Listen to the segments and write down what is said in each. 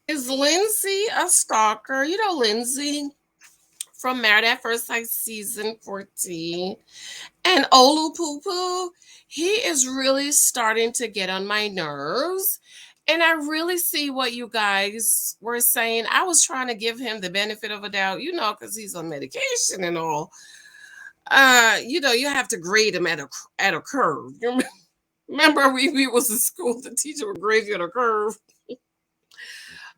Is Lindsay a stalker? You know Lindsay from Married at First Sight season 14. And OLUPOOPO, he is really starting to get on my nerves. And I really see what you guys were saying. I was trying to give him the benefit of a doubt, because he's on medication and all. You have to grade him at a curve. You remember we was in school, the teacher would grade you at a curve.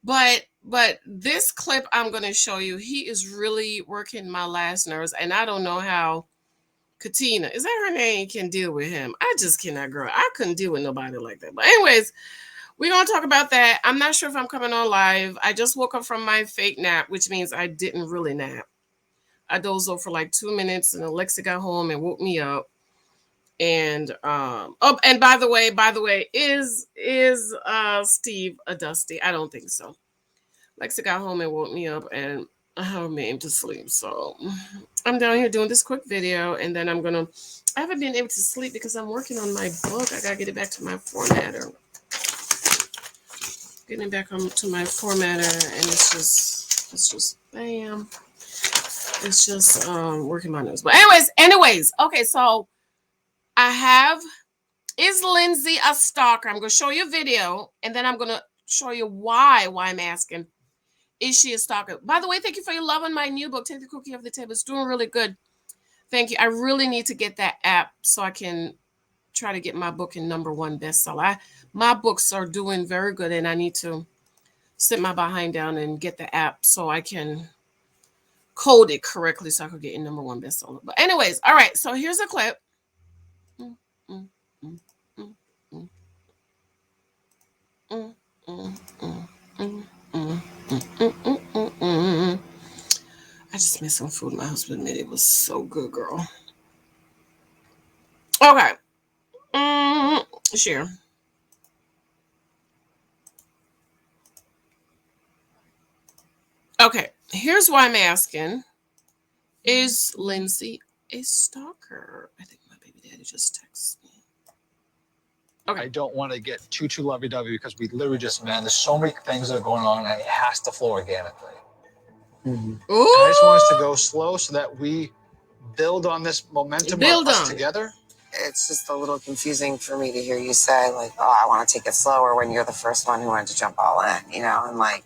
But this clip I'm gonna show you, he is really working my last nerves, and I don't know how Katina, is that her name, can deal with him. I just cannot, girl. I couldn't deal with nobody like that. But anyways, we're gonna talk about that. I'm not sure if I'm coming on live. I just woke up from my fake nap, which means I didn't really nap. I dozed off for like 2 minutes, and Alexa got home and woke me up. And oh, and by the way, is Steve a Dusty? I don't think so. Alexa got home and woke me up, and I remained to sleep. So I'm down here doing this quick video, and then I haven't been able to sleep because I'm working on my book. I gotta get it back to my formatter. Getting it back to my formatter, and it's just bam. It's just working my nose. But anyways, okay, so I have, is Lindsay a stalker? I'm gonna show you a video, and then I'm gonna show you why I'm asking. Is she a stalker? By the way, thank you for your love on my new book, Take the Cookie Off the Table. It's doing really good. Thank you. I really need to get that app so I can try to get my book in #1 bestseller. My books are doing very good, and I need to sit my behind down and get the app so I can code it correctly so I could get in #1 bestseller. But anyways, all right. So here's a clip. Mm, mm, mm, mm, mm, mm, mm, mm, mm, mm, mm, mm, mm. I just missed some food. My husband made it was so good, girl. Okay. Sure. Okay. Here's why I'm asking. Is Lindsay a stalker? I think my baby daddy just texted me. Okay. I don't want to get too lovey-dovey because we literally just, man, there's so many things that are going on and it has to flow organically. Mm-hmm. I just want us to go slow so that we build on this momentum of us together. It's just a little confusing for me to hear you say, like, oh, I want to take it slower when you're the first one who wanted to jump all in, and like,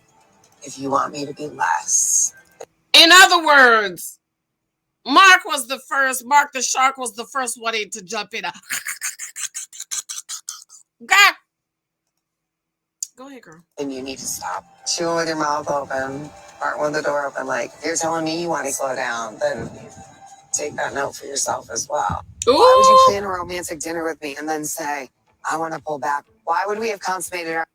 if you want me to be less. In other words, Mark the shark was the first one to jump in. God. Go ahead, girl. And you need to stop chewing with your mouth open, part with the door open. Like, if you're telling me you want to slow down, then take that note for yourself as well. Ooh. Why would you plan a romantic dinner with me and then say, I want to pull back? Why would we have consummated our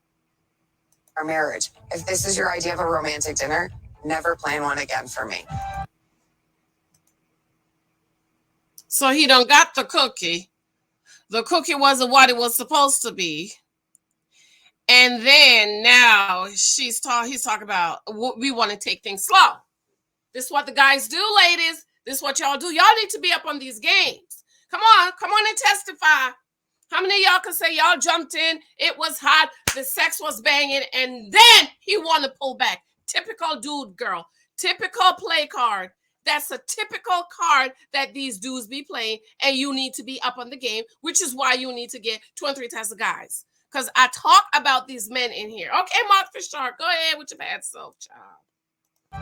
marriage? If this is your idea of a romantic dinner, never plan one again for me. So he done got the cookie. The cookie wasn't what it was supposed to be. And then now he's talking about we want to take things slow. This is what the guys do, ladies. This is what y'all do. Y'all need to be up on these games. Come on and testify. How many of y'all can say y'all jumped in, it was hot, the sex was banging, and then he want to pull back? Typical dude, girl. Typical play card. That's a typical card that these dudes be playing, and you need to be up on the game, which is why you need to get 2 and 3 types of guys. Because I talk about these men in here. Okay, Mark the Shark, go ahead with your bad self, child.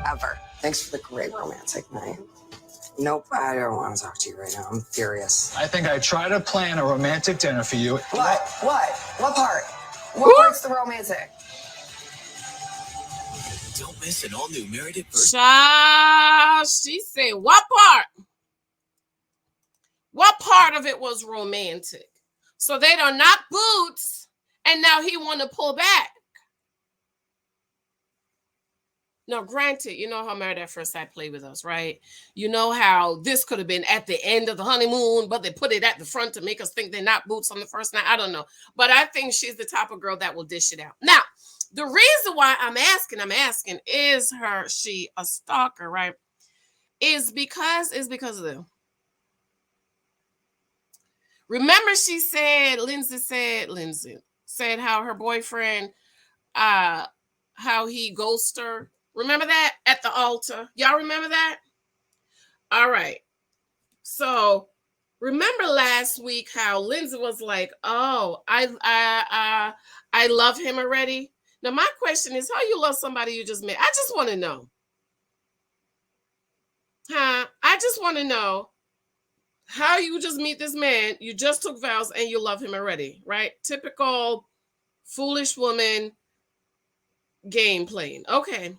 Ever. Thanks for the great romantic night. Nope, I don't want to talk to you right now. I'm furious. I think I tried to plan a romantic dinner for you. What? What part? What part's the romantic? Don't miss an all-new Married at First. Child, she said, what part? What part of it was romantic? So they done knock boots, and now he want to pull back. Now, granted, you know how Married at First Sight played with us, right? You know how this could have been at the end of the honeymoon, but they put it at the front to make us think they're not boots on the first night. I don't know. But I think she's the type of girl that will dish it out. Now, the reason why I'm asking, is she a stalker, right? Is because of them. Remember Lindsay said how her boyfriend, how how he ghosted her. Remember that at the altar? Y'all remember that? All right. So remember last week how Lindsay was like, "Oh, I love him already." Now my question is, how you love somebody you just met? I just want to know. Huh? I just want to know how you just meet this man, you just took vows and you love him already, right? Typical foolish woman game playing. Okay.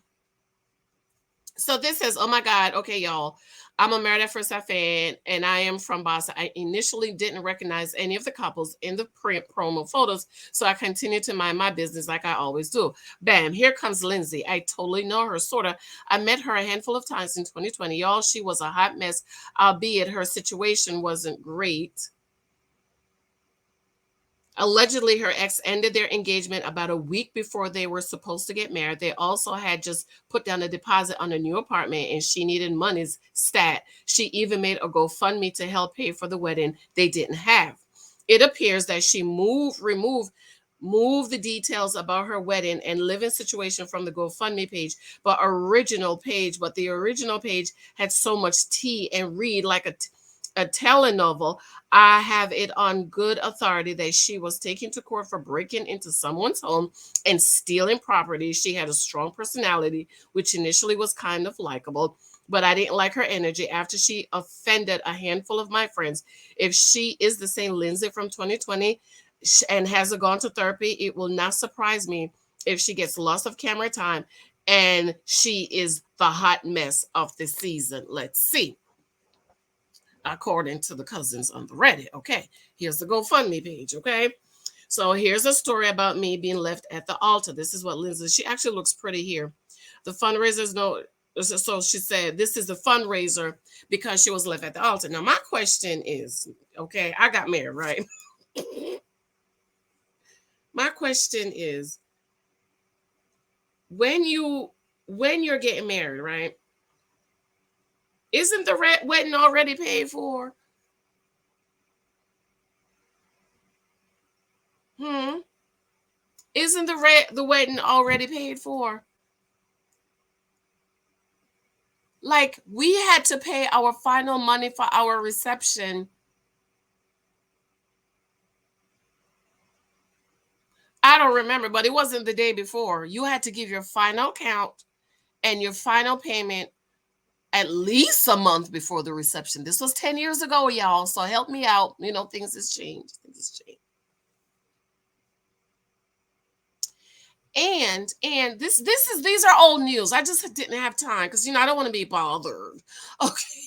So this says, oh my God, okay, y'all. I'm a Married at First Sight fan, and I am from Boston. I initially didn't recognize any of the couples in the print promo photos, so I continued to mind my business like I always do. Bam, here comes Lindsay. I totally know her, sort of. I met her a handful of times in 2020. Y'all, she was a hot mess, albeit her situation wasn't great. Allegedly, her ex ended their engagement about a week before they were supposed to get married. They also had just put down a deposit on a new apartment and she needed money's stat. She even made a GoFundMe to help pay for the wedding they didn't have. It appears that she removed the details about her wedding and living situation from the GoFundMe page, but the original page had so much tea and read like a telenovel. I have it on good authority that she was taken to court for breaking into someone's home and stealing property. She had a strong personality, which initially was kind of likable, but I didn't like her energy after she offended a handful of my friends. If she is the same Lindsay from 2020 and hasn't gone to therapy, it will not surprise me if she gets lots of camera time and she is the hot mess of the season. Let's see. According to the cousins on the Reddit. Okay, here's the GoFundMe page. Okay, so here's a story about me being left at the altar. This is what Lindsay, she actually looks pretty here. The fundraisers know, so she said this is the fundraiser because she was left at the altar. Now my question is, okay, I got married, right? My question is, when you're getting married, right? Isn't the wedding already paid for? Isn't the wedding already paid for? Like, we had to pay our final money for our reception. I don't remember, but it wasn't the day before. You had to give your final count and your final payment at least a month before the reception. This was 10 years ago, y'all. So help me out. You know, things has changed. And these are old news. I just didn't have time because I don't want to be bothered. Okay.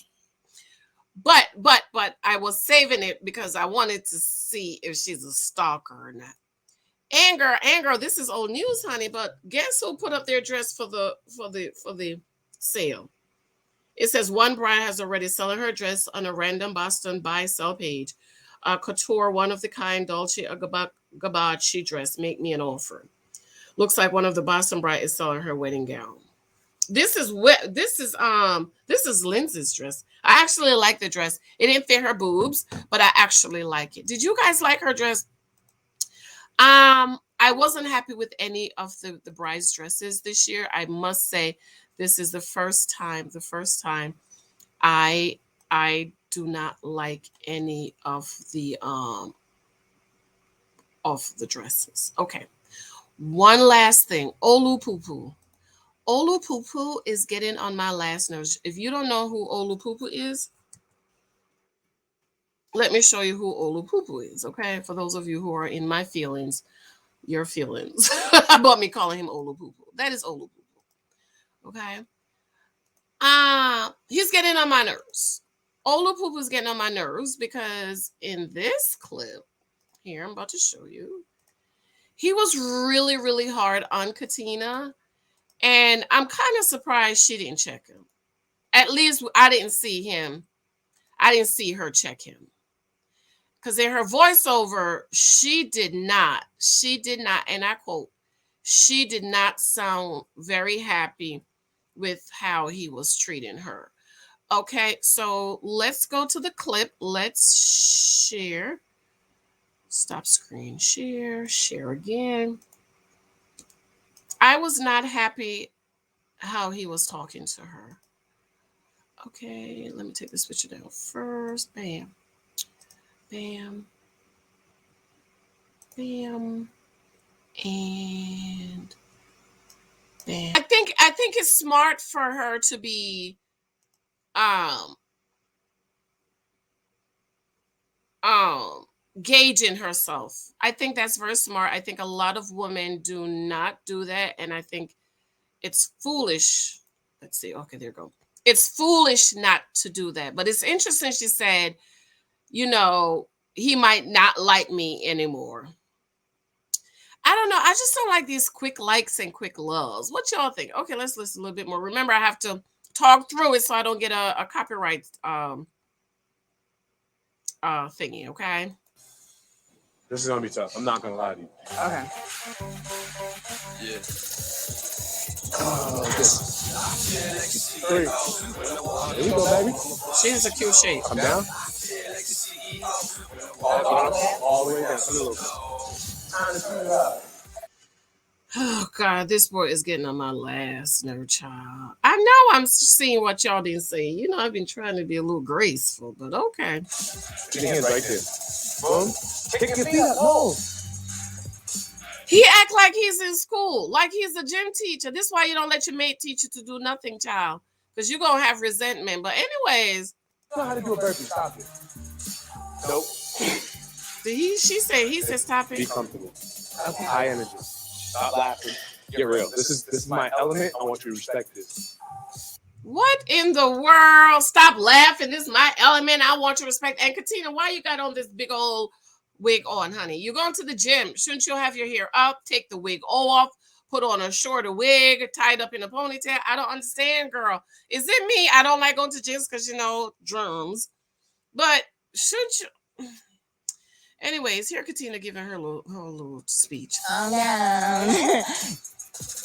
But I was saving it because I wanted to see if she's a stalker or not. Anger, this is old news, honey. But guess who put up their dress for the sale? It says one bride has already selling her dress on a random Boston buy sell page. Couture, one of the kind Dolce Gabbana dress. Make me an offer. Looks like one of the Boston bride is selling her wedding gown. This is Lindsay's dress. I actually like the dress. It didn't fit her boobs, but I actually like it. Did you guys like her dress? I wasn't happy with any of the bride's dresses this year. I must say this is the first time I do not like any of the dresses. Okay. One last thing. OLUPOOPO. OLUPOOPO is getting on my last nerves. If you don't know who OLUPOOPO is, let me show you who OLUPOOPO is, okay? For those of you who are in my feelings, your feelings about me calling him OLUPOOPO. That is OLUPOOPO, okay? He's getting on my nerves. OLUPOOPO is getting on my nerves because in this clip here, I'm about to show you, he was really, really hard on Katina. And I'm kind of surprised she didn't check him. At least I didn't see him. I didn't see her check him. Because in her voiceover, she did not, and I quote, she did not sound very happy with how he was treating her. Okay, so let's go to the clip. Let's share. Stop screen share again. I was not happy how he was talking to her. Okay, let me take this picture down first. Bam. Bam. Bam. And bam. I think it's smart for her to be gauging herself. I think that's very smart. I think a lot of women do not do that, and I think it's foolish. Let's see. Okay, there you go. It's foolish not to do that. But it's interesting she said, you know, he might not like me anymore. I don't know. I just don't like these quick likes and quick loves. What y'all think? Okay, let's listen a little bit more. Remember, I have to talk through it so I don't get a copyright thingy, okay? This is gonna be tough. I'm not gonna lie to you. Okay. Yeah. Oh, good. 3. There you go, baby. She has a cute shape. I'm down. All the way down. A little bit. Oh God, this boy is getting on my last nerve, child. I know I'm seeing what y'all didn't see. You know, I've been trying to be a little graceful, but okay. Get your hands right there. Boom. Kick your feet up. No. He act like he's in school, like he's a gym teacher. This is why you don't let your mate teach you to do nothing, child, because you're gonna have resentment. But anyways, I know how to do a burpee. Stop it. Nope. She said he said stop it. Be comfortable. Okay. High energy. Stop laughing. Get real. This is my element. I want you to respect this. What in the world? Stop laughing. This is my element. I want you to respect. And Katina, why you got on this big old wig on, honey? You're going to the gym. Shouldn't you have your hair up? Take the wig off. Put on a shorter wig, tied up in a ponytail. I don't understand, girl. Is it me? I don't like going to gyms because, you know, germs. But should you... Anyways, here Katina giving her little speech. Calm down.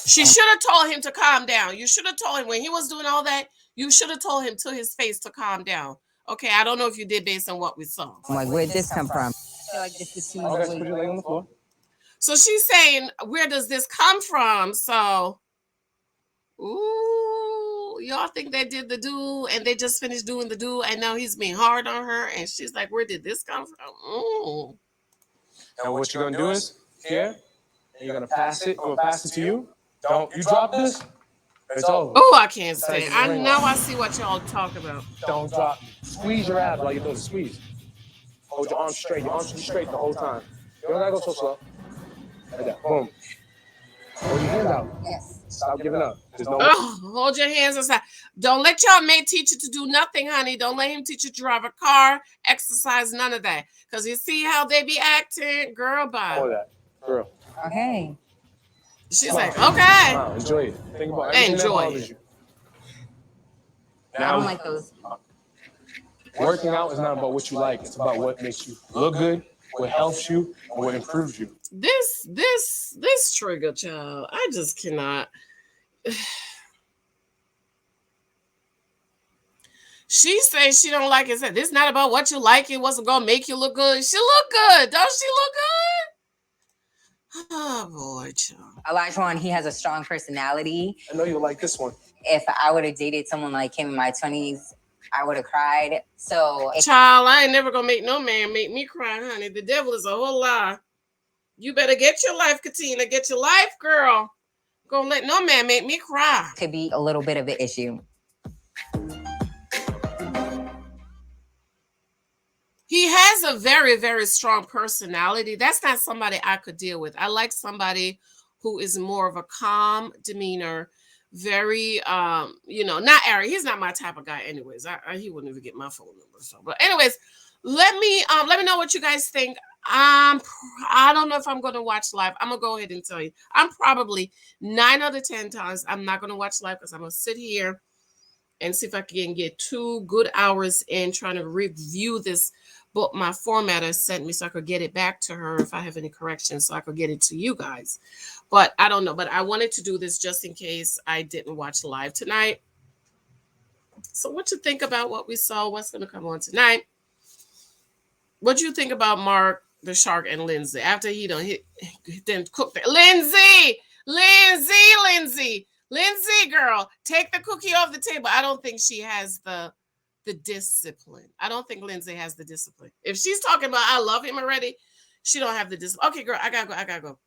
She should have told him to calm down. You should have told him when he was doing all that. You should have told him to his face to calm down. Okay, I don't know if you did based on what we saw. I'm like, where'd this come from? I feel like this is too much. Put your leg on the floor. So she's saying, where does this come from? So, ooh, y'all think they did the do and they just finished doing the do and now he's being hard on her and she's like, where did this come from? Ooh. And what you're gonna do is here, and you're gonna pass it. I'm gonna pass it to you. Don't you drop this? It's over. Oh, I can't say. I see what y'all talk about. Don't drop. Squeeze your abs while you're doing the squeeze. Hold your arms straight. Your arms should be straight the whole time. You don't gotta go so slow. Like that. Boom. Hold your hands out. Yes. Stop giving up. There's no. Hold your hands aside. Don't let your mate teach you to do nothing, honey. Don't let him teach you to drive a car, exercise, none of that. Because you see how they be acting, girl, bye. All that. Girl. Okay. She's like, okay. Wow, enjoy it. Think about everything that bothers you. I don't like those. Working out is not about what you like. It's about what makes you look good, what helps you, and what improves you. This trigger, child. I just cannot. She says she don't like it. Said this is not about what you like. It wasn't gonna make you look good. She look good. Don't she look good? Oh boy, child. Elijah, he has a strong personality. I know you like this one. If I would have dated someone like him in my 20s, I would have cried. So, child, I ain't never gonna make no man make me cry, honey. The devil is a whole lie. You better get your life, Katina. Get your life, girl. Gonna let no man make me cry. Could be a little bit of an issue. He has a very, very strong personality. That's not somebody I could deal with. I like somebody who is more of a calm demeanor, very, not arrogant. He's not my type of guy anyways. He wouldn't even get my phone number. So, but anyways, let me know what you guys think. I don't know if I'm going to watch live. I'm going to go ahead and tell you. I'm probably 9 out of 10 times I'm not going to watch live because I'm going to sit here and see if I can get 2 good hours in trying to review this book my formatter sent me so I could get it back to her if I have any corrections so I could get it to you guys. But I don't know. But I wanted to do this just in case I didn't watch live tonight. So what you think about what we saw? What's going to come on tonight? What do you think about Mark the Shark and Lindsay after he done cook that? Lindsay, Lindsay, girl, take the cookie off the table. I don't think she has the discipline. I don't think Lindsay has the discipline. If she's talking about I love him already, she don't have the discipline. Okay, girl, I gotta go.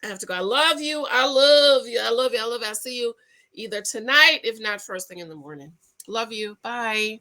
I have to go. I love you. I'll see you either tonight, if not first thing in the morning. Love you. Bye.